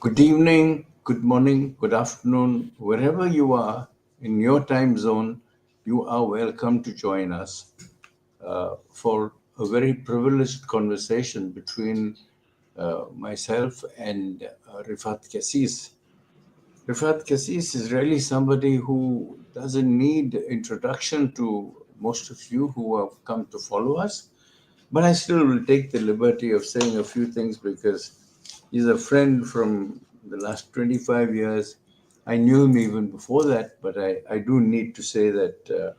Good evening, good morning, good afternoon, wherever you are in your time zone, you are welcome to join us for a very privileged conversation between myself and Rifat Kassis. Rifat Kassis is really somebody who doesn't need introduction to most of you who have come to follow us, but I still will take the liberty of saying a few things because he's a friend from the last 25 years. I knew him even before that, but I do need to say that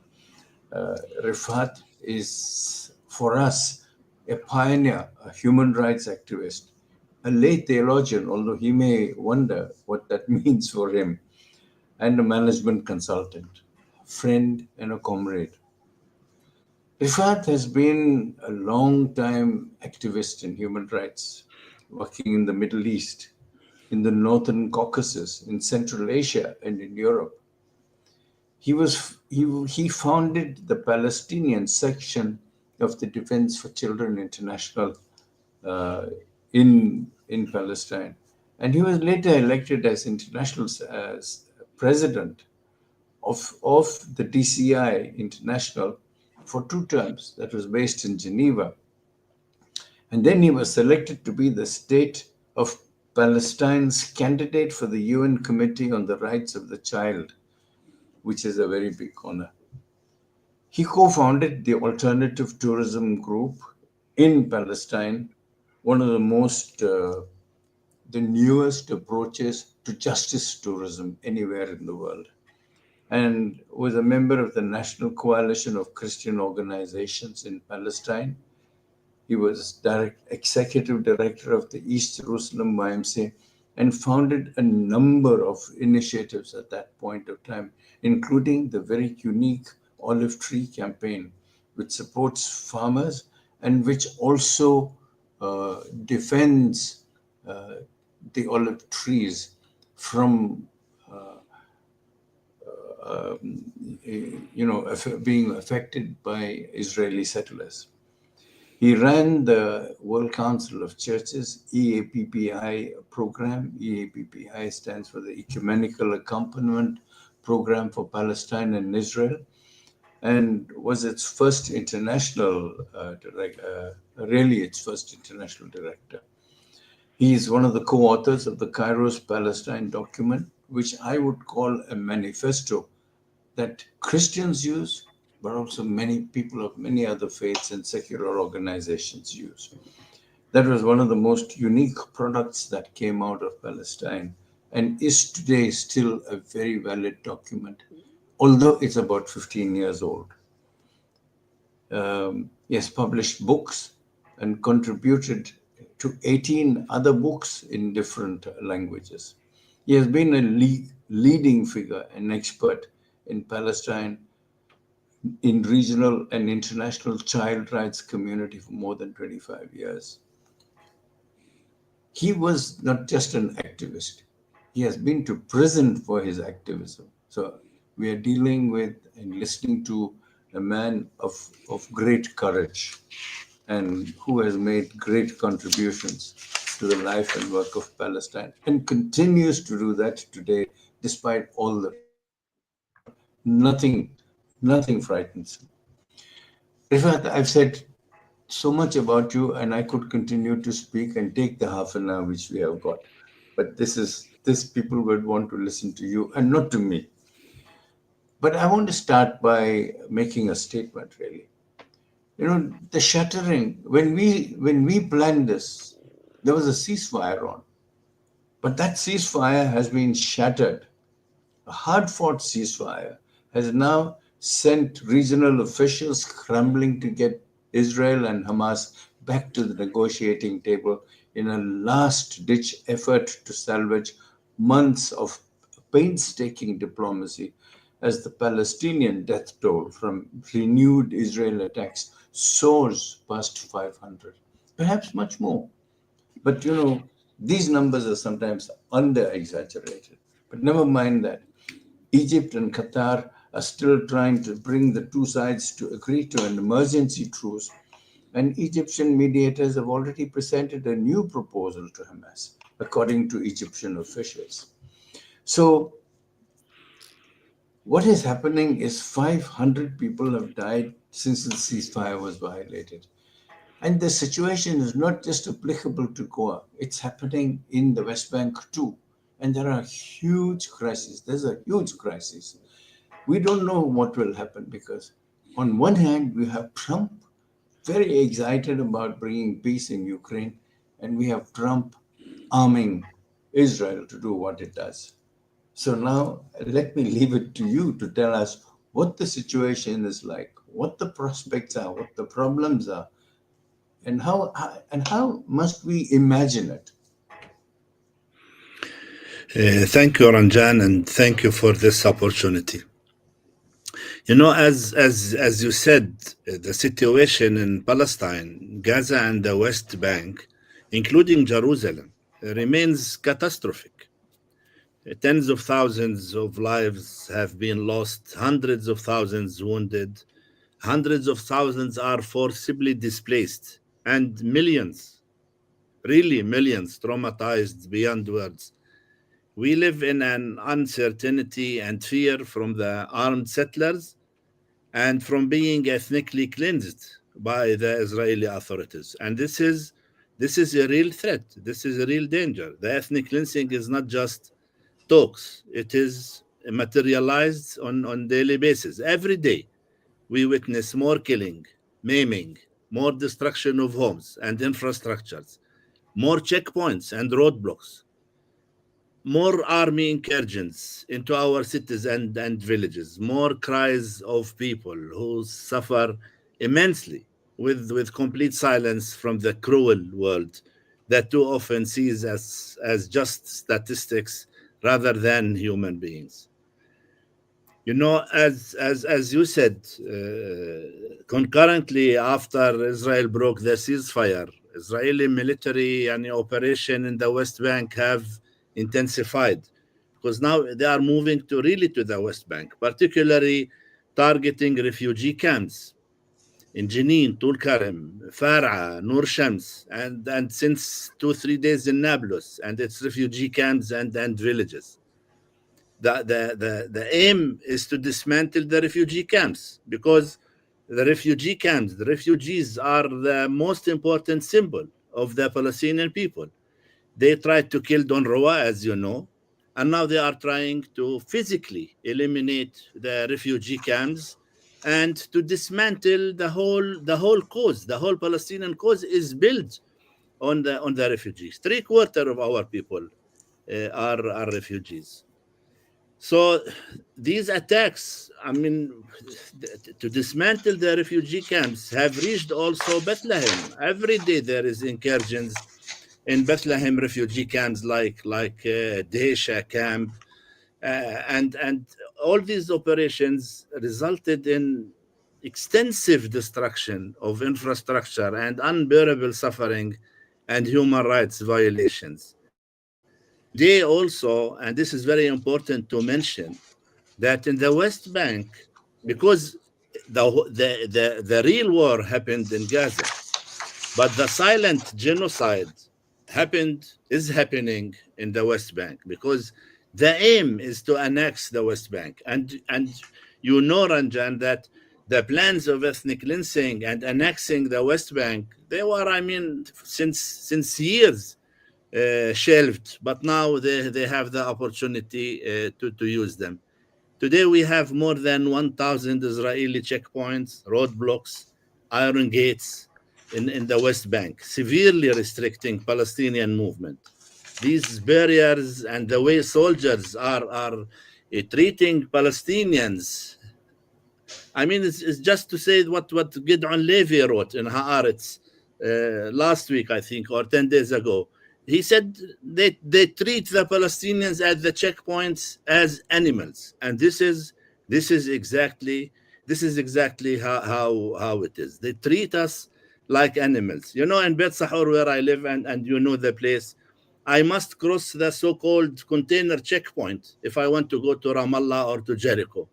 Rifat is, for us, a pioneer, a human rights activist, a lay theologian, although he may wonder what that means for him, and a management consultant, a friend, and a comrade. Rifat has been a long time activist in human rights, working in the Middle East, in the Northern Caucasus, in Central Asia, and in Europe. He founded the Palestinian section of the Defense for Children International uh, in Palestine, and he was later elected as international president of the DCI International for 2 terms. That was based in Geneva. And then he was selected to be the state of Palestine's candidate for the UN Committee on the Rights of the Child, which is a very big honor. He co-founded the Alternative Tourism Group in Palestine, one of the newest approaches to justice tourism anywhere in the world, and was a member of the National Coalition of Christian Organizations in Palestine. He was executive director of the East Jerusalem YMCA and founded a number of initiatives at that point of time, including the very unique olive tree campaign, which supports farmers and which also defends the olive trees from being affected by Israeli settlers. He ran the World Council of Churches EAPPI program. EAPPI stands for the Ecumenical Accompaniment Program for Palestine and Israel, and was its first international its first international director. He is one of the co-authors of the Kairos Palestine document, which I would call a manifesto that Christians use, but also many people of many other faiths and secular organizations use. That was one of the most unique products that came out of Palestine and is today still a very valid document, although it's about 15 years old. He has published books and contributed to 18 other books in different languages. He has been a leading figure, an expert in Palestine, in regional and international child rights community for more than 25 years. He was not just an activist. He has been to prison for his activism. So we are dealing with and listening to a man of great courage and who has made great contributions to the life and work of Palestine and continues to do that today despite all the nothing frightens him. Rifat, I've said so much about you, and I could continue to speak and take the half an hour which we have got. But this people would want to listen to you and not to me. But I want to start by making a statement, really. You know, the shattering, when we planned this, there was a ceasefire on. But that ceasefire has been shattered. A hard-fought ceasefire has now sent regional officials scrambling to get Israel and Hamas back to the negotiating table in a last-ditch effort to salvage months of painstaking diplomacy as the Palestinian death toll from renewed Israel attacks soars past 500, perhaps much more. But you know, these numbers are sometimes under-exaggerated. But never mind that. Egypt and Qatar are still trying to bring the two sides to agree to an emergency truce, and Egyptian mediators have already presented a new proposal to Hamas. according to Egyptian officials. So what is happening is 500 people have died since the ceasefire was violated. And the situation is not just applicable to Goa, it's happening in the West Bank too. And there are huge crises. There's a huge crisis. We don't know what will happen because, on one hand, we have Trump very excited about bringing peace in Ukraine, and we have Trump arming Israel to do what it does. So now let me leave it to you to tell us what the situation is like, what the prospects are, what the problems are, and how must we imagine it. Thank you, Ranjan, and thank you for this opportunity. As you said, the situation in Palestine, Gaza, and the West Bank, including Jerusalem, remains catastrophic. Tens of thousands of lives have been lost, hundreds of thousands wounded, hundreds of thousands are forcibly displaced, and millions, really millions, traumatized beyond words. We live in an uncertainty and fear from the armed settlers and from being ethnically cleansed by the Israeli authorities. And this is a real threat. This is a real danger. The ethnic cleansing is not just talks. It is materialized on daily basis. Every day we witness more killing, maiming, more destruction of homes and infrastructures, more checkpoints and roadblocks, more army incursions into our cities and villages, more cries of people who suffer immensely with complete silence from the cruel world that too often sees us as just statistics rather than human beings. As you said, concurrently after Israel broke the ceasefire, Israeli military and operation in the West Bank have intensified because now they are moving to the West Bank, particularly targeting refugee camps in Jenin, Tulkarem, Far'a, Nur Shams, and since 2-3 days in Nablus and its refugee camps and villages. The aim is to dismantle the refugee camps because the refugees are the most important symbol of the Palestinian people. They tried to kill Don Roa, as you know, and now they are trying to physically eliminate the refugee camps and to dismantle the whole cause. The whole Palestinian cause is built on the refugees. Three-quarters of our people are refugees. So these attacks, I mean, to dismantle the refugee camps have reached also Bethlehem. Every day there is incursions in Bethlehem refugee camps like Desha camp, and all these operations resulted in extensive destruction of infrastructure and unbearable suffering and human rights violations. Today also, and this is very important to mention, that in the West Bank, because the real war happened in Gaza, but the silent genocide is happening in the West Bank because the aim is to annex the West Bank. And you know, Ranjan, that the plans of ethnic cleansing and annexing the West Bank, they were, I mean, since years shelved, but now they have the opportunity to use them. Today we have more than 1,000 Israeli checkpoints, roadblocks, iron gates in the West Bank, severely restricting Palestinian movement. These barriers and the way soldiers are treating Palestinians. I mean, it's just to say what Gidon Levy wrote in Haaretz last week, I think, or 10 days ago. He said they treat the Palestinians at the checkpoints as animals, and this is exactly how it is. They treat us like animals. You know, in Bet Sahur, where I live, and you know the place, I must cross the so-called container checkpoint if I want to go to Ramallah or to Jericho.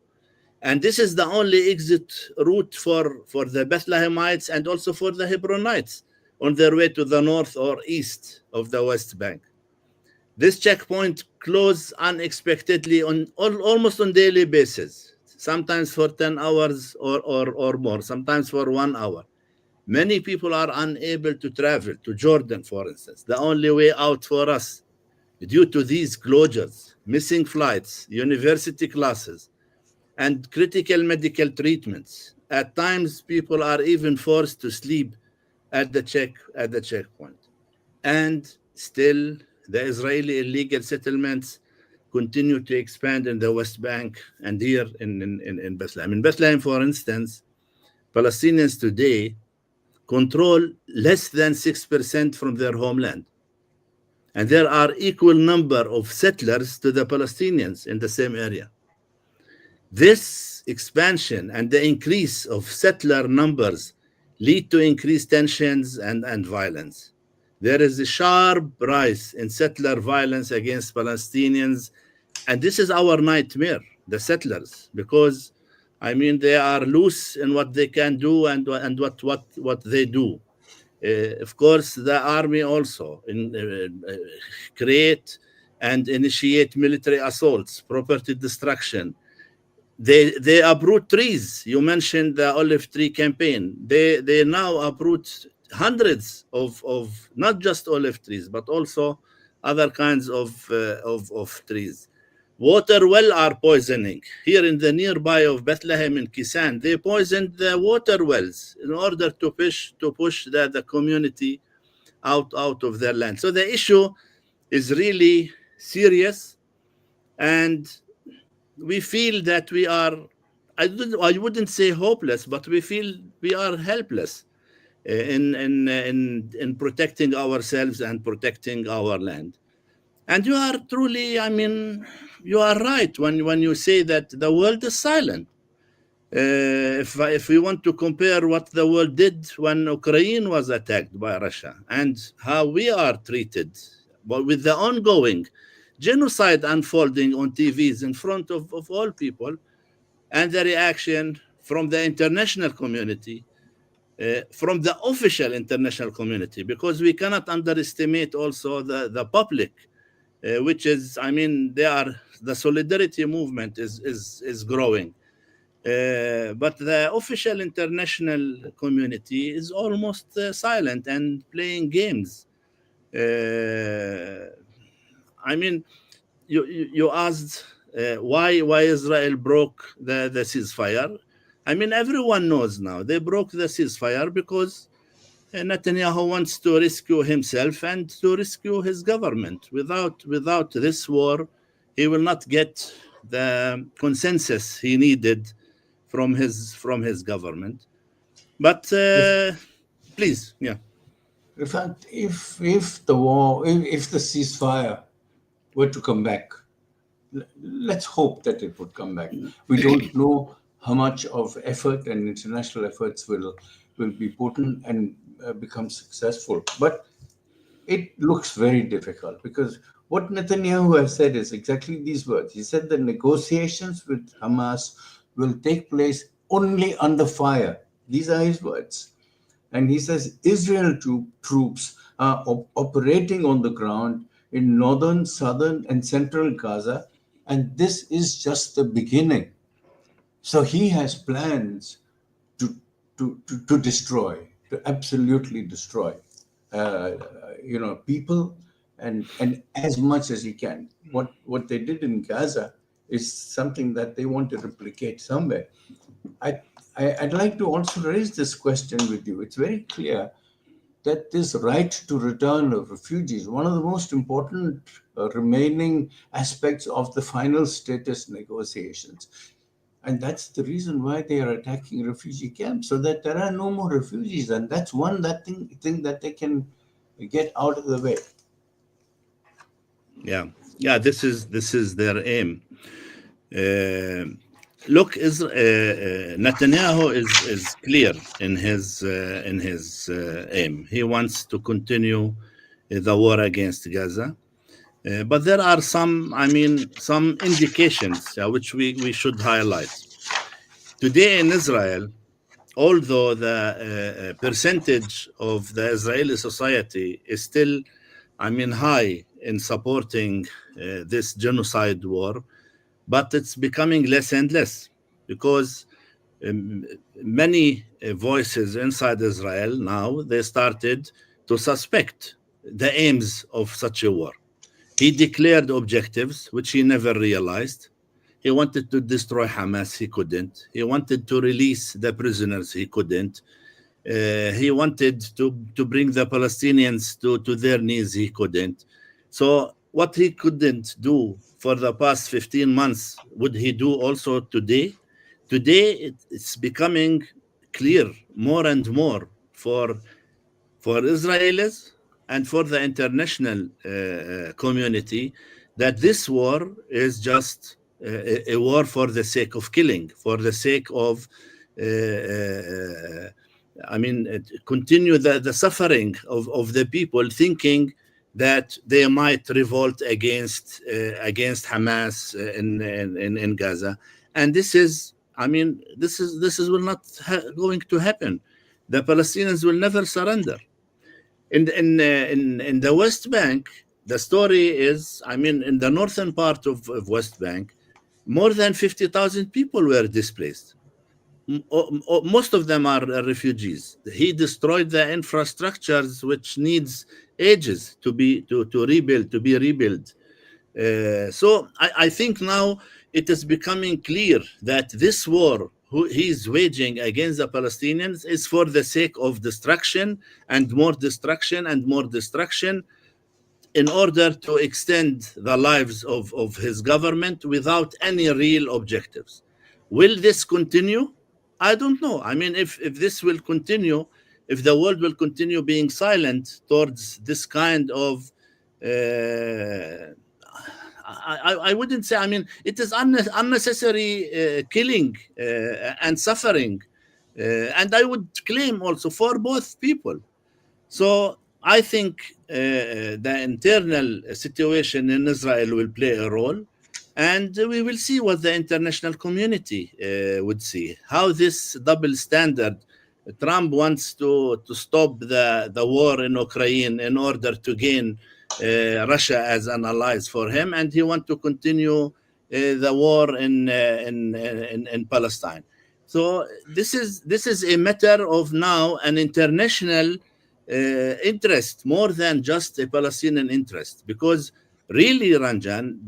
And this is the only exit route for the Bethlehemites and also for the Hebronites on their way to the north or east of the West Bank. This checkpoint close unexpectedly on almost on daily basis, sometimes for 10 hours or more, sometimes for 1 hour. Many people are unable to travel to Jordan, for instance, the only way out for us, due to these closures, missing flights, university classes, and critical medical treatments. At times, people are even forced to sleep at the checkpoint. And still, the Israeli illegal settlements continue to expand in the West Bank and here in Bethlehem. In Bethlehem, for instance, Palestinians today control less than 6% from their homeland. And there are equal number of settlers to the Palestinians in the same area. This expansion and the increase of settler numbers lead to increased tensions and violence. There is a sharp rise in settler violence against Palestinians, and this is our nightmare, the settlers, because I mean they are loose in what they can do and what they do. Of course, the army also create and initiate military assaults, property destruction. They uproot trees. You mentioned the olive tree campaign. They now uproot hundreds of not just olive trees, but also other kinds of trees. Water well are poisoning. Here in the nearby of Bethlehem in Kisan, they poisoned the water wells in order to push the community out of their land. So the issue is really serious, and we feel that we are, I wouldn't say hopeless, but we feel we are helpless in protecting ourselves and protecting our land. And you are truly, I mean, you are right when you say that the world is silent. If we want to compare what the world did when Ukraine was attacked by Russia and how we are treated, but with the ongoing genocide unfolding on TVs in front of all people, and the reaction from the international community, from the official international community, because we cannot underestimate also the public, which is, I mean, the solidarity movement is growing. But the official international community is almost silent and playing games. I mean, you asked why Israel broke the ceasefire. I mean, everyone knows now they broke the ceasefire because Netanyahu wants to rescue himself and to rescue his government. Without this war, he will not get the consensus he needed from his government. But please, yeah. In fact, if the war, if the ceasefire were to come back, let's hope that it would come back. We don't know how much of effort and international efforts will be put in and become successful. But it looks very difficult because what Netanyahu has said is exactly these words. He said the negotiations with Hamas will take place only under fire. These are his words. And he says Israel troops are operating on the ground in northern, southern, and central Gaza, and this is just the beginning. So he has plans to destroy, to absolutely destroy, people, and as much as he can. What they did in Gaza is something that they want to replicate somewhere. I'd like to also raise this question with you. It's very clear that this right to return of refugees, one of the most important remaining aspects of the final status negotiations. And that's the reason why they are attacking refugee camps, so that there are no more refugees. And that's one thing that they can get out of the way. Yeah, this is their aim. Look, Netanyahu is clear in his aim. He wants to continue the war against Gaza, but there are some indications which we should highlight. Today in Israel, although the percentage of the Israeli society is still high in supporting this genocide war, but it's becoming less and less because um, many voices inside Israel now they started to suspect the aims of such a war. He declared objectives which he never realized. He wanted to destroy Hamas, he couldn't. He wanted to release the prisoners, he couldn't. He wanted to bring the Palestinians to their knees, he couldn't. So, what he couldn't do for the past 15 months, would he do also today? Today, it's becoming clear more and more for Israelis and for the international community that this war is just a war for the sake of killing, for the sake of, continue the suffering of the people, thinking that they might revolt against Hamas in Gaza, and this is will not going to happen. The Palestinians will never surrender. In the West Bank, the story is, in the northern part of West Bank, more than 50,000 people were displaced. Most of them are refugees. He destroyed the infrastructures which needs ages to rebuild, to be rebuilt. So I think now it is becoming clear that this war he's waging against the Palestinians is for the sake of destruction and more destruction and more destruction, in order to extend the lives of his government without any real objectives. Will this continue? I don't know. If this will continue, if the world will continue being silent towards this kind of I wouldn't say. It is unnecessary killing and suffering, and I would claim also for both people. So I think the internal situation in Israel will play a role, and we will see what the international community would see. How this double standard. Trump wants to stop the war in Ukraine in order to gain Russia as an ally for him, and he wants to continue the war in Palestine. So this is a matter of now an international interest more than just a Palestinian interest, because really, Ranjan,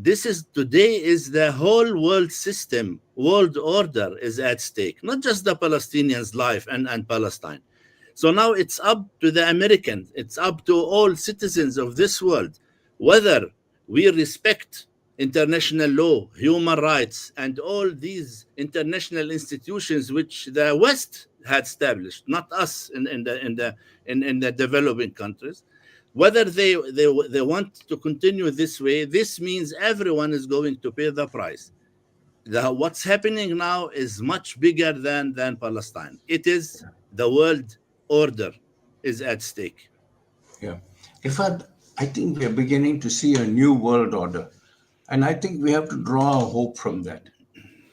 today is the whole world system, world order is at stake, not just the Palestinians' life and Palestine. So now it's up to the Americans, it's up to all citizens of this world, whether we respect international law, human rights, and all these international institutions which the West had established, not us in the developing countries. Whether they want to continue this way, this means everyone is going to pay the price. What's happening now is much bigger than Palestine. It is the world order is at stake. Yeah. In fact, I think we are beginning to see a new world order. And I think we have to draw our hope from that.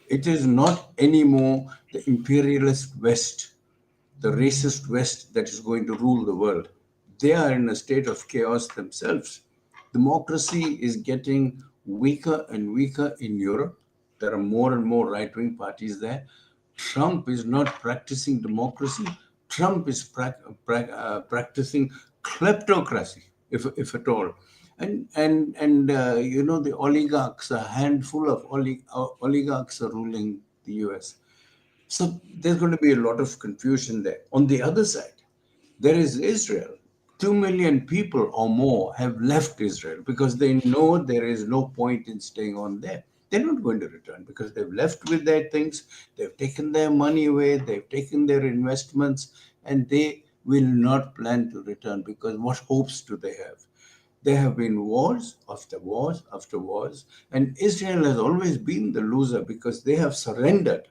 It is not anymore the imperialist West, the racist West that is going to rule the world. They are in a state of chaos themselves. Democracy is getting weaker and weaker in Europe. There are more and more right-wing parties there. Trump is not practicing democracy. Trump is practicing kleptocracy, if at all. And the oligarchs, a handful of oligarchs are ruling the US. So there's going to be a lot of confusion there. On the other side, there is Israel. 2 million people or more have left Israel because they know there is no point in staying on there. They're not going to return because they've left with their things, they've taken their money away, they've taken their investments, and they will not plan to return because what hopes do they have? There have been wars after wars after wars, and Israel has always been the loser because they have surrendered.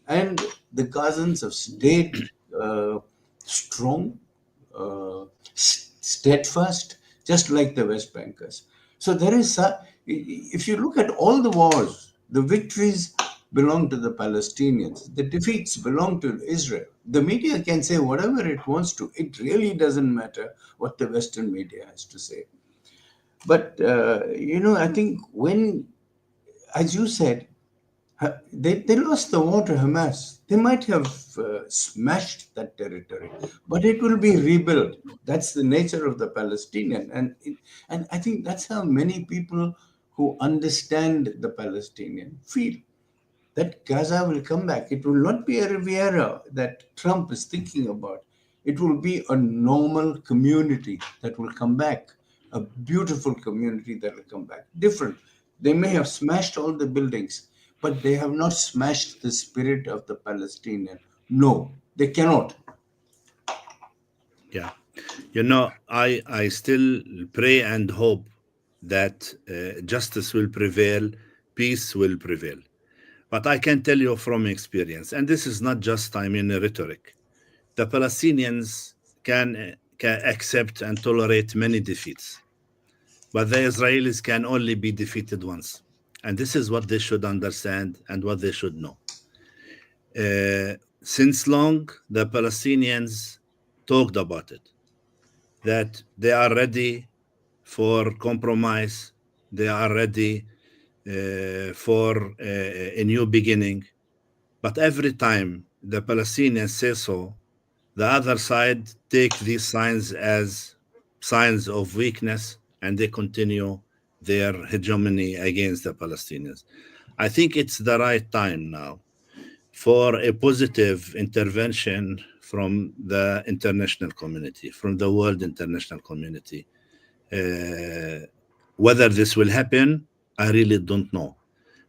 And the Gazans have stayed strong, steadfast, just like the West Bankers. So there is, if you look at all the wars, the victories belong to the Palestinians, the defeats belong to Israel. The media can say whatever it wants to. It really doesn't matter what the Western media has to say. But I think when, as you said, they lost the war to Hamas. They might have smashed that territory, but it will be rebuilt. That's the nature of the Palestinian, and I think that's how many people who understand the Palestinian feel, that Gaza will come back. It will not be a Riviera that Trump is thinking about. It will be a normal community that will come back, a beautiful community that will come back. Different. They may have smashed all the buildings, but they have not smashed the spirit of the Palestinian. No, they cannot. Yeah. I still pray and hope that justice will prevail, peace will prevail. But I can tell you from experience, and this is not just, I mean, rhetoric, the Palestinians can accept and tolerate many defeats, but the Israelis can only be defeated once. And this is what they should understand and what they should know. Since long, the Palestinians talked about it, that they are ready for compromise, they are ready for a new beginning. But every time the Palestinians say so, the other side take these signs as signs of weakness and they continue their hegemony against the Palestinians. I think it's the right time now for a positive intervention from the international community, from the world international community. Uh, Whether this will happen, I really don't know.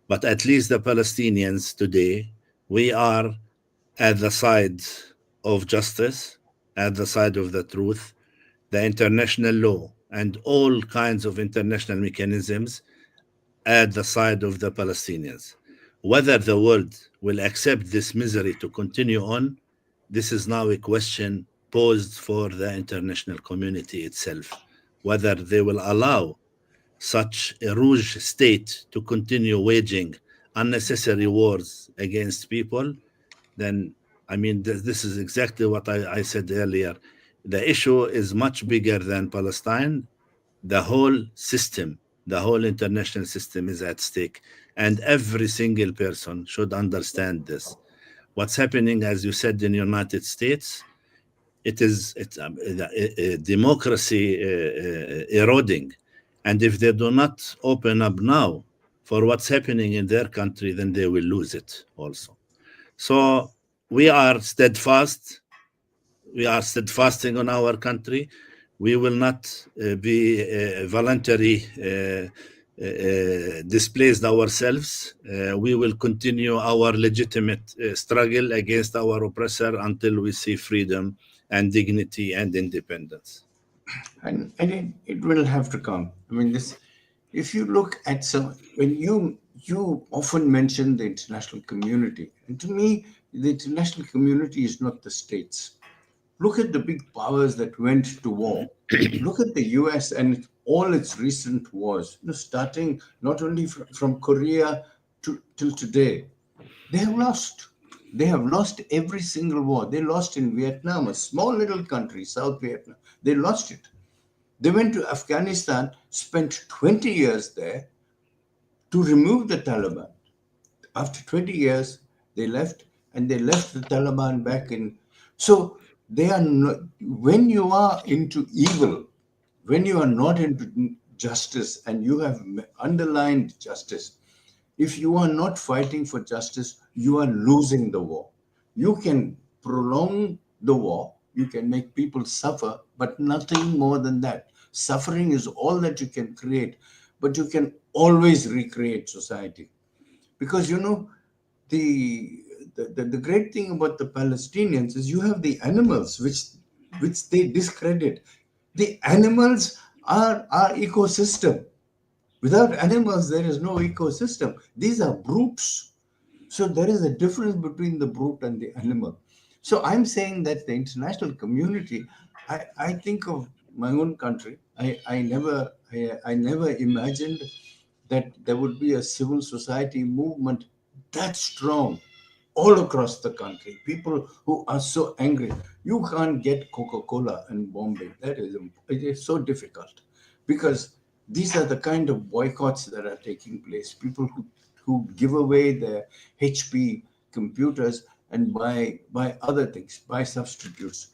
But at least the Palestinians today, we are at the side of justice, at the side of the truth, the international law, and all kinds of international mechanisms at the side of the Palestinians. Whether the world will accept this misery to continue on, this is now a question posed for the international community itself. Whether they will allow such a rouge state to continue waging unnecessary wars against people, then I mean, this is exactly what I said earlier. The issue is much bigger than Palestine. The whole system, the whole international system is at stake. And every single person should understand this. What's happening, as you said, in the United States, it's democracy eroding. And if they do not open up now for what's happening in their country, then they will lose it also. So we are steadfast. We are steadfasting on our country. We will not be voluntary displaced ourselves. We will continue our legitimate struggle against our oppressor until we see freedom and dignity and independence. And it will have to come. I mean, this. If you look at some, when you often mention the international community, and to me, the international community is not the states. Look at the big powers that went to war. Look at the U.S. and all its recent wars, starting not only from Korea till today. They have lost. They have lost every single war. They lost in Vietnam, a small little country, South Vietnam. They lost it. They went to Afghanistan, spent 20 years there to remove the Taliban. After 20 years, they left, and they left the Taliban back in. So they are not, when you are into evil, when you are not into justice, and you have underlined justice, if you are not fighting for justice, you are losing the war. You can prolong the war, you can make people suffer, but nothing more than that. Suffering is all that you can create, but you can always recreate society. Because the great thing about the Palestinians is you have the animals which they discredit. The animals are our ecosystem. Without animals, there is no ecosystem. These are brutes. So there is a difference between the brute and the animal. So I'm saying that the international community, I think of my own country. I never imagined that there would be a civil society movement that strong all across the country. People who are so angry. You can't get Coca-Cola in Bombay. It is so difficult because These are the kind of boycotts that are taking place. People who give away their HP computers and buy other things, buy substitutes.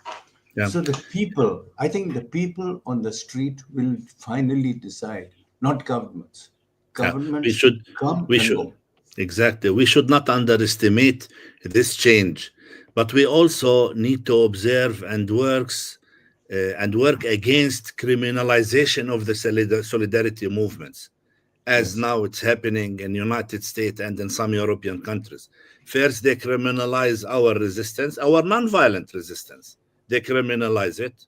Yeah. So the people, I think the people on the street will finally decide, not governments. Yeah, we Governments should, come we and should, go. exactly. We should not underestimate this change, but we also need to observe and work against criminalization of the solidarity movements, as Yes. now it's happening in United States and in some European countries. First, they criminalize our resistance, our nonviolent resistance. They criminalize it,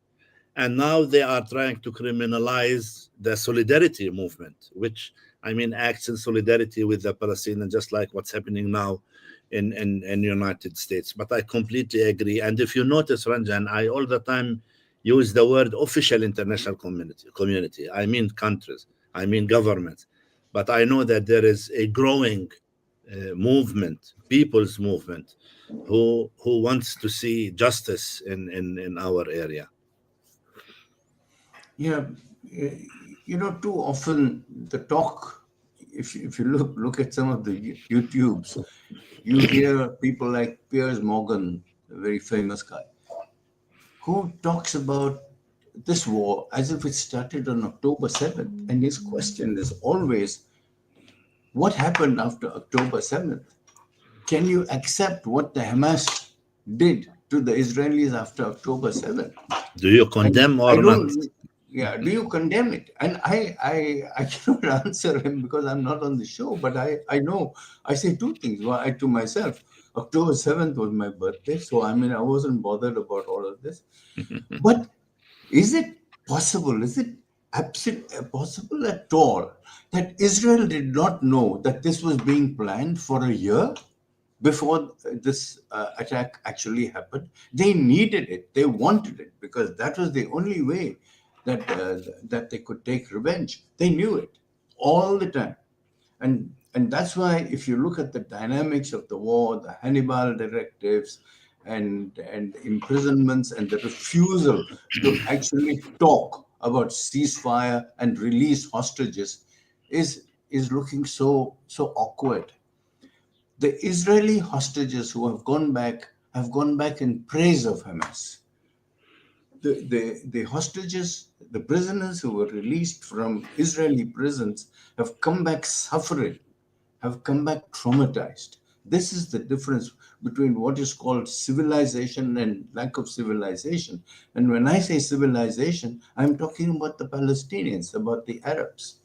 and now they are trying to criminalize the solidarity movement, which I mean acts in solidarity with the Palestinians, just like what's happening now in United States. But I completely agree. And if you notice, Ranjan, I all the time use the word official international community. I mean countries, I mean governments. But I know that there is a growing movement, people's movement, who wants to see justice in our area. Yeah, too often the talk, if you look at some of the YouTubes, you hear people like Piers Morgan, a very famous guy, who talks about this war as if it started on October 7th. And his question is always, what happened after October 7th? Can you accept what the Hamas did to the Israelis after October 7th? Do you And condemn I or not? don't, yeah, do you condemn it? And I cannot answer him because I'm not on the show, but I know I say two things. One, to myself, October 7th was my birthday, so I mean, I wasn't bothered about all of this. But is it possible? Is it absolutely possible at all that Israel did not know that this was being planned for a year before this attack actually happened? They needed it. They wanted it because that was the only way that they could take revenge. They knew it all the time. And that's why if you look at the dynamics of the war, the Hannibal directives and imprisonments and the refusal to actually talk about ceasefire and release hostages is looking so awkward. The Israeli hostages who have gone back in praise of Hamas. The hostages, the prisoners who were released from Israeli prisons have come back suffering, have come back traumatized. This is the difference between what is called civilization and lack of civilization. And when I say civilization, I'm talking about the Palestinians, about the Arabs.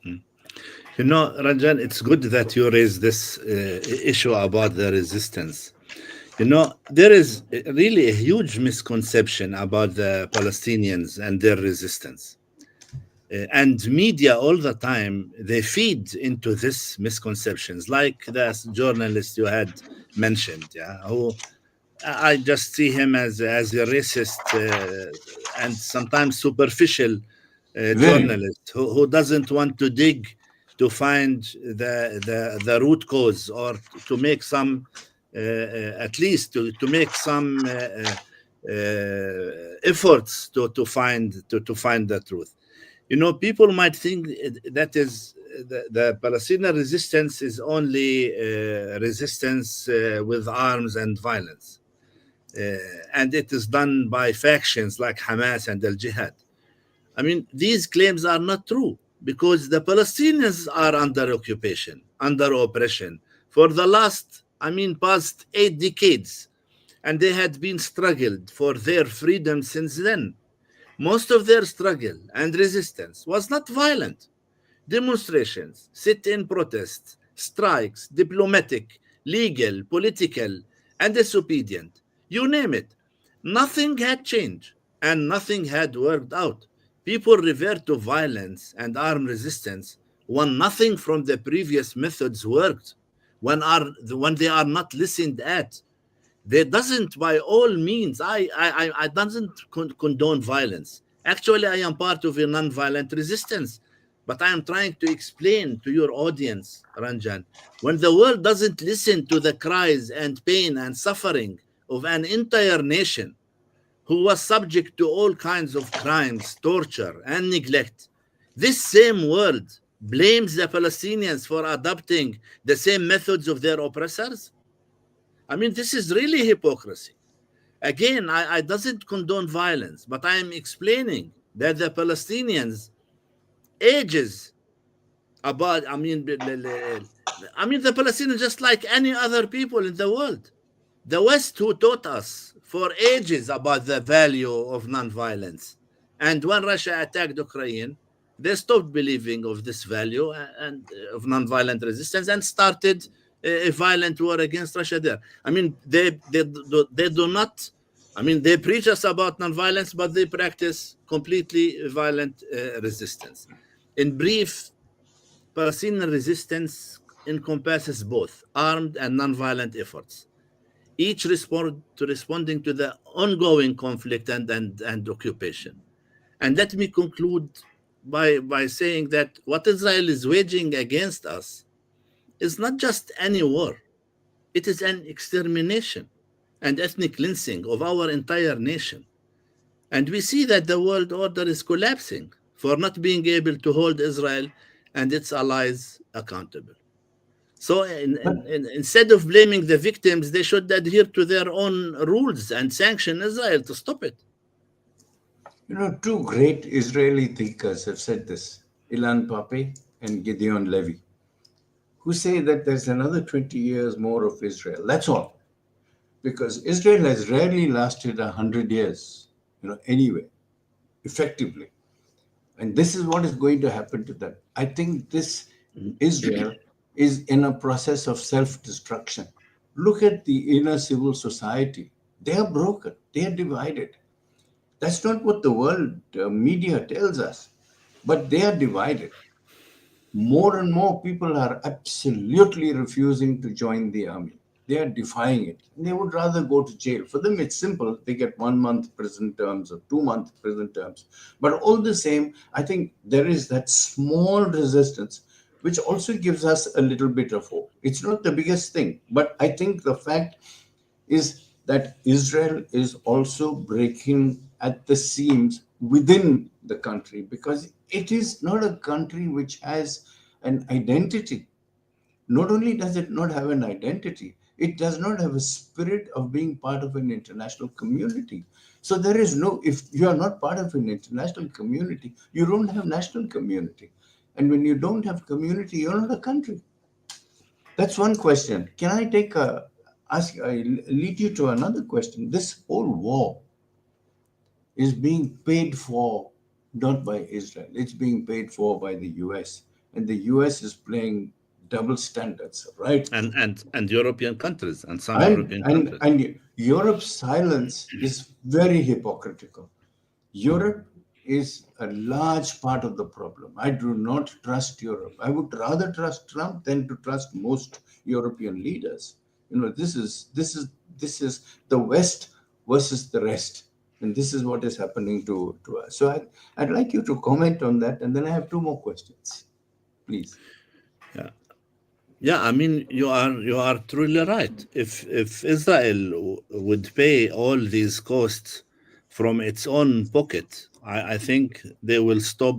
You know, Ranjan, it's good that you raised this issue about the resistance. You know, there is really a huge misconception about the Palestinians and their resistance. And media all the time, they feed into this misconceptions, like the journalist you had mentioned, yeah, who I just see him as a racist and sometimes superficial Very. journalist who doesn't want to dig to find the root cause, or to make some at least to make some efforts to find the truth. You know, people might think that is the Palestinian resistance is only resistance with arms and violence, and it is done by factions like Hamas and Al Jihad. I mean, these claims are not true because the Palestinians are under occupation, under oppression for the last, I mean, past 8 decades, and they had been struggled for their freedom since then. Most of their struggle and resistance was not violent. Demonstrations, sit in protests, strikes, diplomatic, legal, political, and disobedient. You name it. Nothing had changed and nothing had worked out. People revert to violence and armed resistance when nothing from the previous methods worked, when they are not listened at. There doesn't, by all means, I doesn't condone violence. Actually, I am part of a non-violent resistance, but I am trying to explain to your audience, Ranjan, when the world doesn't listen to the cries and pain and suffering of an entire nation who was subject to all kinds of crimes, torture, and neglect, This same world blames the Palestinians for adopting the same methods of their oppressors. I mean, this is really hypocrisy. Again, I doesn't condone violence, but I am explaining that the Palestinians ages about. I mean the Palestinians just like any other people in the world. The West who taught us for ages about the value of nonviolence, and when Russia attacked Ukraine, they stopped believing of this value and of nonviolent resistance and started a violent war against Russia there. I mean, they do not. I mean, they preach us about nonviolence, but they practice completely violent resistance. In brief, Palestinian resistance encompasses both armed and nonviolent efforts, each responding to the ongoing conflict and occupation. And let me conclude by saying that what Israel is waging against us is not just any war, it is an extermination and ethnic cleansing of our entire nation. And we see that the world order is collapsing for not being able to hold Israel and its allies accountable. So instead of blaming the victims, they should adhere to their own rules and sanction Israel to stop it. You know, two great Israeli thinkers have said this, Ilan Pape and Gideon Levy, who say that there's another 20 years more of Israel. That's all. Because Israel has rarely lasted 100 years, anyway, effectively. And this is what is going to happen to them. I think this Israel is in a process of self-destruction. Look at the inner civil society. They are broken. They are divided. That's not what the world media tells us, but they are divided. More and more people are absolutely refusing to join the army. They are defying it. They would rather go to jail. For them, it's simple. They get 1 month prison terms or 2 month prison terms. But all the same, I think there is that small resistance, which also gives us a little bit of hope. It's not the biggest thing, but I think the fact is that Israel is also breaking at the seams within the country, because it is not a country which has an identity. Not only does it not have an identity, it does not have a spirit of being part of an international community. So there is no, if you are not part of an international community, you don't have national community. And when you don't have community, you're not a country. That's one question. Can I lead you to another question? This whole war is being paid for not by Israel. It's being paid for by the US. And the US is playing double standards, right? And European countries and some And, European and, countries. and Europe's silence is very hypocritical. Europe is a large part of the problem. I do not trust Europe. I would rather trust Trump than to trust most European leaders. This is the West versus the rest, and this is what is happening to us. So I'd like you to comment on that, and then I have two more questions, please. Yeah. Yeah, I mean you are truly right. If Israel would pay all these costs from its own pocket, I think they will stop.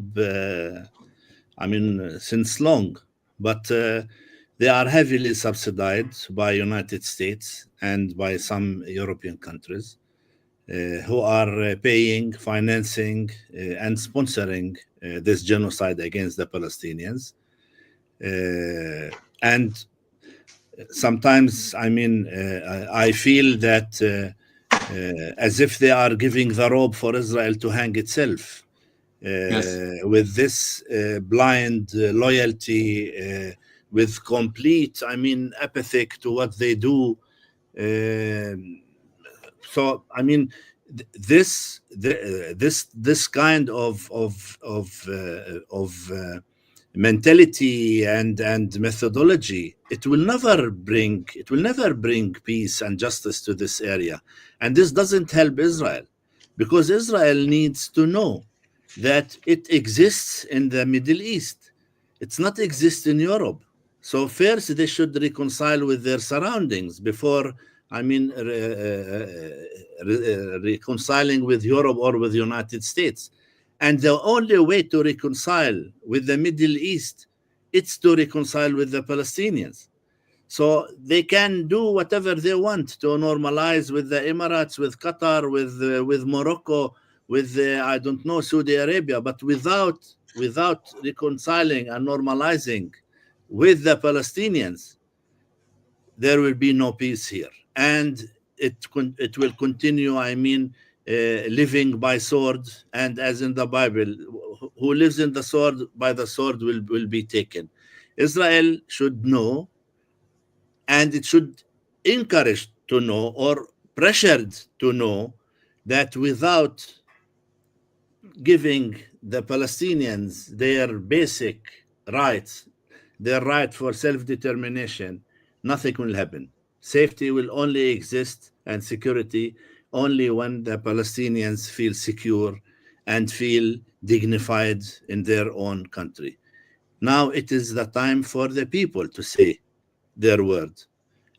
I mean, since long, but they are heavily subsidized by United States and by some European countries who are paying, financing, and sponsoring this genocide against the Palestinians. And sometimes, I mean, I feel that as if they are giving the rope for Israel to hang itself Yes. with this blind loyalty, with complete, I mean, apathy to what they do. So, I mean, this kind of mentality and methodology, it will never bring peace and justice to this area, and this doesn't help Israel, because Israel needs to know that it exists in the Middle East. It's not exist in Europe. So first they should reconcile with their surroundings before, I mean, reconciling with Europe or with the United States. And the only way to reconcile with the Middle East, it's to reconcile with the Palestinians. So they can do whatever they want to normalize with the Emirates, with Qatar, with Morocco, with I don't know, Saudi Arabia, but without reconciling and normalizing with the Palestinians, there will be no peace here, and it will continue. I mean, living by sword, and as in the Bible, who lives in the sword by the sword will be taken. Israel should know, and it should encourage to know or pressured to know that without giving the Palestinians their basic rights, their right for self-determination, nothing will happen. Safety will only exist, and security only when the Palestinians feel secure and feel dignified in their own country. Now it is the time for the people to say their word.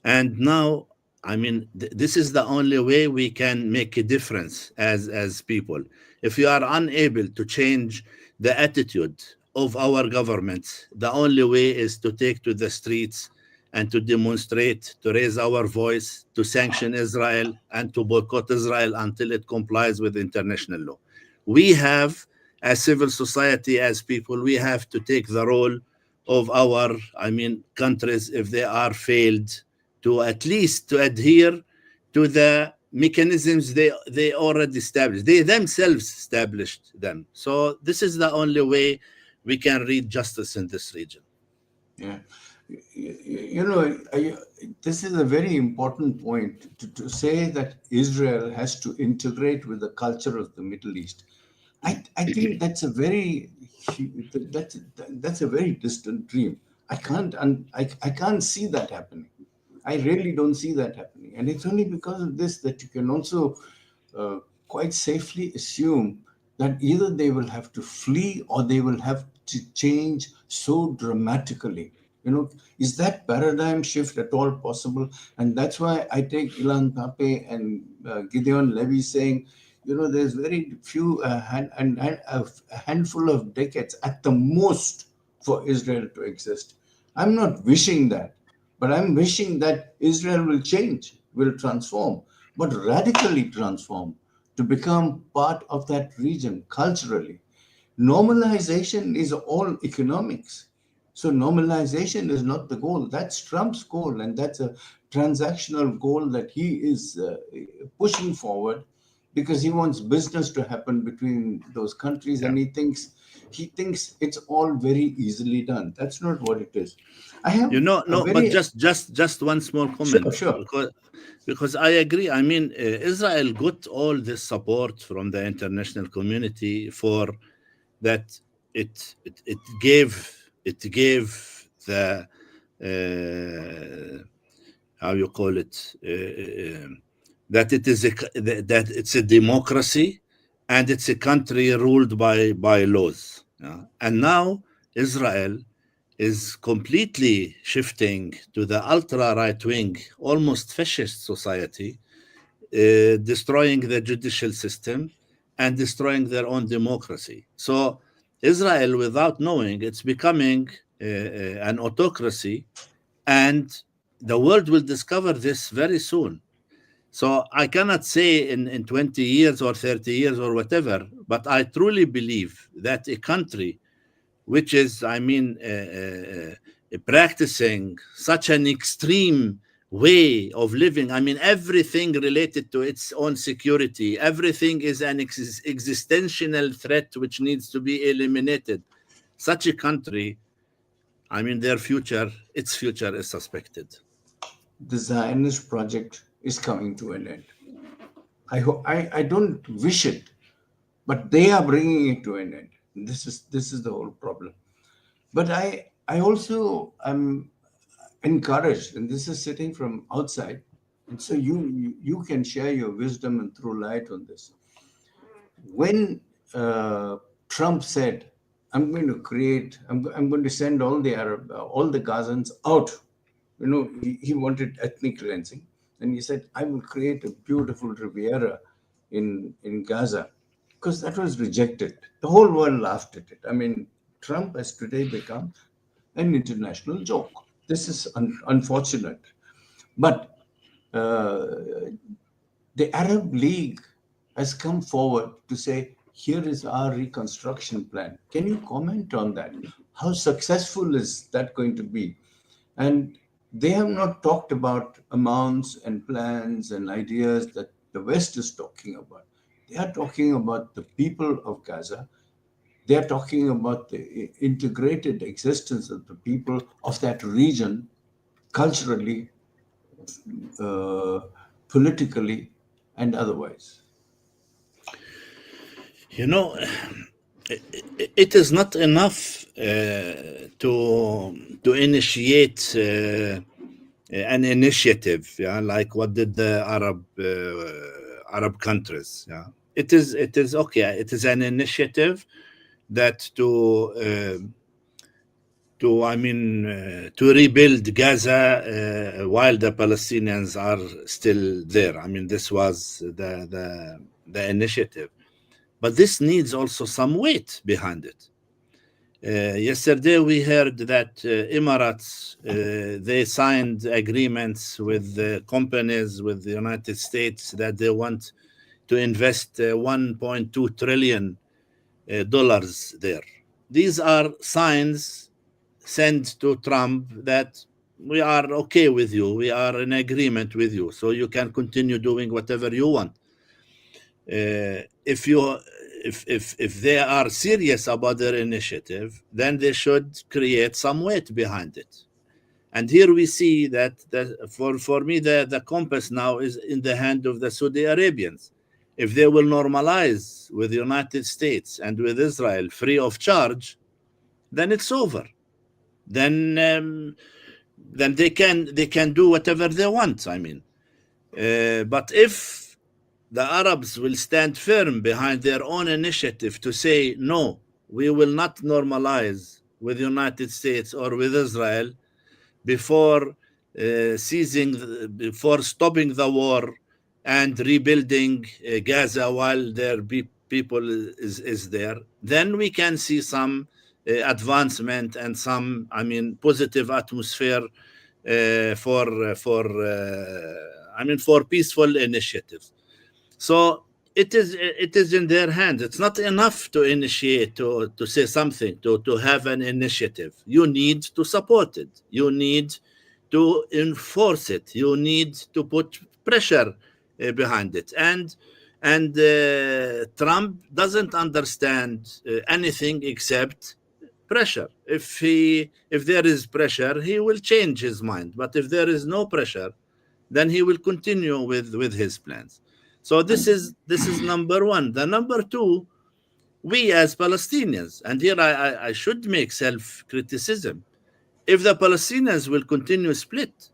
And now, I mean, this is the only way we can make a difference as people. If you are unable to change the attitude of our governments, the only way is to take to the streets and to demonstrate, to raise our voice, to sanction Israel and to boycott Israel until it complies with international law. We have, as civil society, as people, we have to take the role of our, I mean, countries, if they are failed, to at least to adhere to the mechanisms they already established. They themselves established them. So this is the only way we can reach justice in this region. Yeah. You know, this is a very important point to say that Israel has to integrate with the culture of the Middle East. I think that's a very distant dream. I can't see that happening. I really don't see that happening, and it's only because of this that you can also quite safely assume that either they will have to flee or they will have to change so dramatically. You know, is that paradigm shift at all possible? And that's why I take Ilan Pape and Gideon Levy saying, you know, there's very few, a handful of decades at the most for Israel to exist. I'm not wishing that, but I'm wishing that Israel will change, will transform, but radically transform to become part of that region culturally. Normalization is all economics. So normalization is not the goal. That's Trump's goal, and that's a transactional goal that he is pushing forward because he wants business to happen between those countries, Yeah. and he thinks it's all very easily done. That's not what it is. I have You know, a no, but very just one small sure, comment, sure. because I agree. I mean, Israel got all this support from the international community for that. It gave the how you call it, that it is that it's a democracy, and it's a country ruled by laws. Yeah? And now Israel is completely shifting to the ultra right wing, almost fascist society, destroying the judicial system and destroying their own democracy. So Israel, without knowing, it's becoming an autocracy, and the world will discover this very soon. So I cannot say in 20 years or 30 years or whatever, but I truly believe that a country which is, I mean, practicing such an extreme way of living. I mean, everything related to its own security, everything is an existential threat which needs to be eliminated. Such a country, I mean, its future is suspected. The Zionist project is coming to an end. I don't wish it, but they are bringing it to an end. This is the whole problem. But I also am encouraged, and this is sitting from outside, and so you can share your wisdom and throw light on this. When Trump said, I'm going to send all the Gazans out. You know, he wanted ethnic cleansing, and he said, I will create a beautiful Riviera in Gaza. because that was rejected. The whole world laughed at it. I mean, Trump has today become an international joke. This is unfortunate. But uh, the Arab League has come forward to say, here is our reconstruction plan. Can you comment on that? How successful is that going to be? And they have not talked about amounts and plans and ideas that the West is talking about. They are talking about the people of Gaza. They are talking about the integrated existence of the people of that region, culturally, uh, politically, and otherwise. You know, it is not enough to initiate an initiative, yeah, like what did the Arab countries. Yeah, it is okay. It is an initiative that to rebuild Gaza while the Palestinians are still there. I mean, this was the initiative, but this needs also some weight behind it. Yesterday, we heard that Emirates they signed agreements with companies with the United States that they want to invest 1.2 trillion dollars there. These are signs sent to Trump that we are okay with you, we are in agreement with you, so you can continue doing whatever you want. If they are serious about their initiative, then they should create some weight behind it. And here we see that for me, the compass now is in the hand of the Saudi Arabians. If they will normalize with the United States and with Israel free of charge, then it's over. Then they can do whatever they want. I mean, but if the Arabs will stand firm behind their own initiative to say, no, we will not normalize with the United States or with Israel before before stopping the war and rebuilding Gaza while their people is there, then we can see some advancement and some, positive atmosphere for peaceful initiatives. So it is in their hands. It's not enough to initiate, to say something, to have an initiative. You need to support it. You need to enforce it. You need to put pressure behind it. And Trump doesn't understand anything except pressure. If there is pressure, he will change his mind. But if there is no pressure, then he will continue with his plans. So this is number one. The number two, we as Palestinians, and here I should make self-criticism. If the Palestinians will continue split,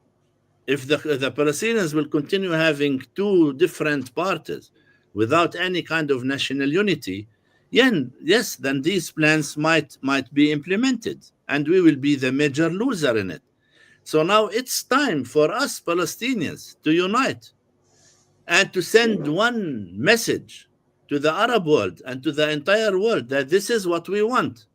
if the Palestinians will continue having two different parties without any kind of national unity, yes, then these plans might be implemented, and we will be the major loser in it. So now it's time for us Palestinians to unite and to send one message to the Arab world and to the entire world that this is what we want.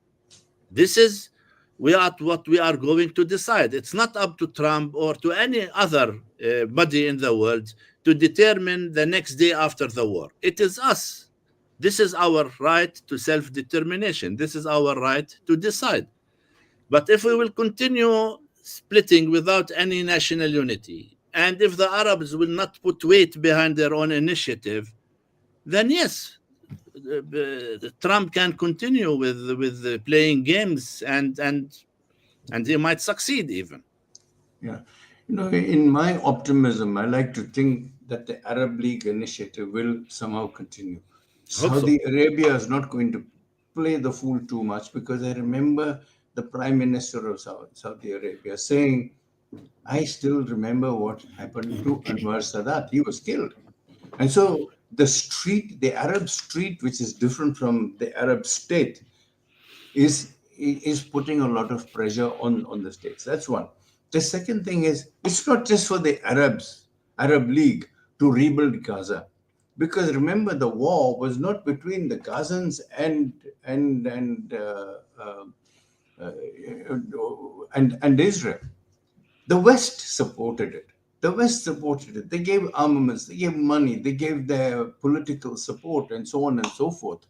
This is what we are going to decide. It's not up to Trump or to any other body in the world to determine the next day after the war. It is us. This is our right to self-determination. This is our right to decide. But if we will continue splitting without any national unity, and if the Arabs will not put weight behind their own initiative, then yes, Trump can continue with playing games, and he might succeed even. Yeah. In my optimism, I like to think that the Arab League initiative will somehow continue. Hope so. Saudi Arabia is not going to play the fool too much, because I remember the Prime Minister of Saudi Arabia saying, I still remember what happened to Anwar Sadat. He was killed. And so the Arab street, which is different from the Arab state, is putting a lot of pressure on the states. That's one. The second thing is, it's not just for the Arab League to rebuild Gaza, Because remember, the war was not between the Gazans uh, uh, and Israel. The West supported it. The West supported it. They gave armaments, they gave money, they gave their political support, and so on and so forth.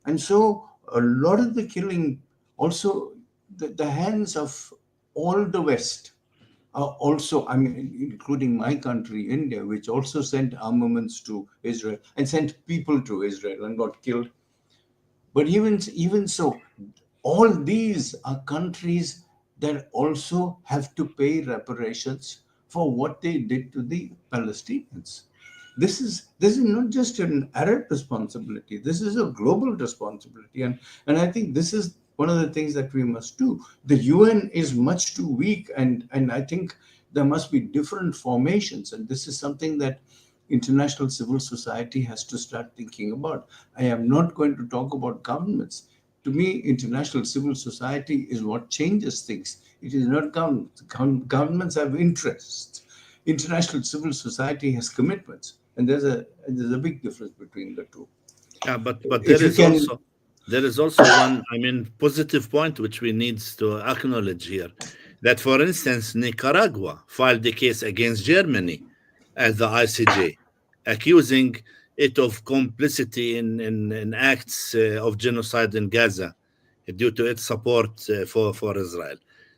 And so a lot of the killing, also the hands of all the West are also, I mean, including my country, India, which also sent armaments to Israel and sent people to Israel and got killed. But even so, all these are countries that also have to pay reparations for what they did to the Palestinians. This is not just an Arab responsibility. This is a global responsibility, and I think this is one of the things that we must do. The UN is much too weak, and I think there must be different formations, and this is something that international civil society has to start thinking about. I am not going to talk about governments. To me, international civil society is what changes things. It is not governments. Governments have interests. International civil society has commitments, and there's a big difference between the two. but If you can, there is also one, I mean, positive point which we need to acknowledge here. That, for instance, Nicaragua filed a case against Germany at the ICJ, accusing it of complicity in acts of genocide in Gaza due to its support for Israel.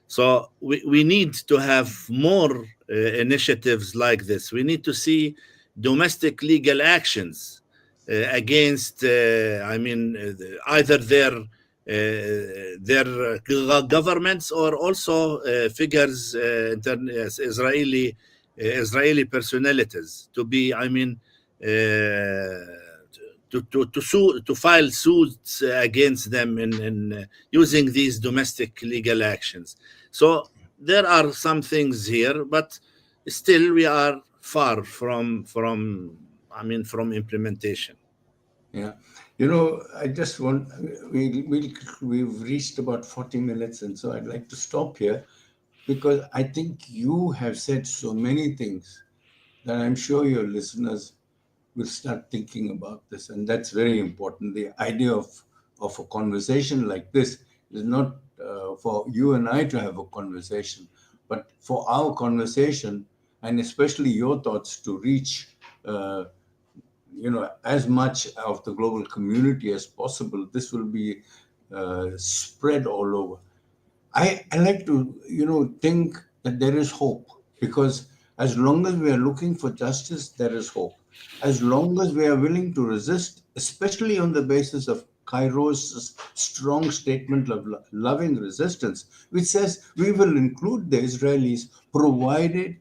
So we need to have more initiatives like this. We need to see domestic legal actions against, either their governments or also figures, Israeli personalities to be, to file suits against them in using these domestic legal actions. So there are some things here, but still we are far from implementation. yeah, I just want we've reached about 40 minutes, and so I'd like to stop here because I think you have said so many things that I'm sure your listeners will start thinking about this, and that's very important. The idea of a conversation like this is not for you and I to have a conversation, but for our conversation and especially your thoughts to reach uh, as much of the global community as possible. This will be spread all over. I like to, think that there is hope, because as long as we are looking for justice, there is hope. As long as we are willing to resist, especially on the basis of Cairo's strong statement of loving resistance, which says we will include the Israelis provided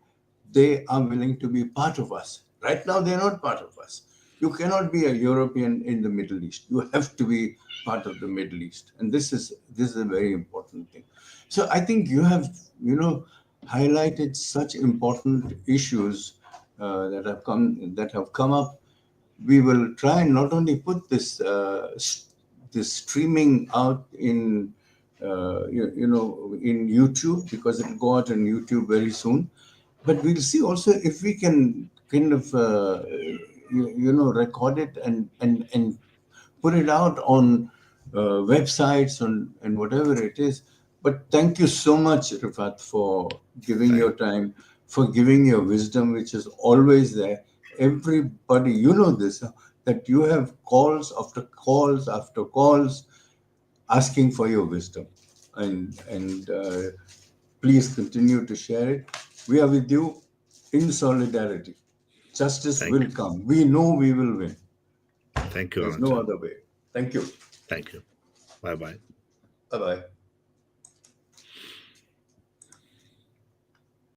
they are willing to be part of us. Right now, they're not part of us. You cannot be a European in the Middle East. You have to be part of the Middle East, and this is a very important thing. So I think you have, highlighted such important issues that have come up. We will try and not only put this streaming out in in YouTube, because it will go out on YouTube very soon, but we'll see also if we can kind of record it and put it out on websites and whatever it is. But thank you so much, Rifat, for giving your Thank, time, for giving your wisdom, which is always there. Everybody, this, that you have calls after calls after calls asking for your wisdom. And please continue to share it. We are with you in solidarity. Justice thank will come. We know we will win. thank you, There's no Ranjan. other way. Thank you. Thank you. Bye bye. Bye bye.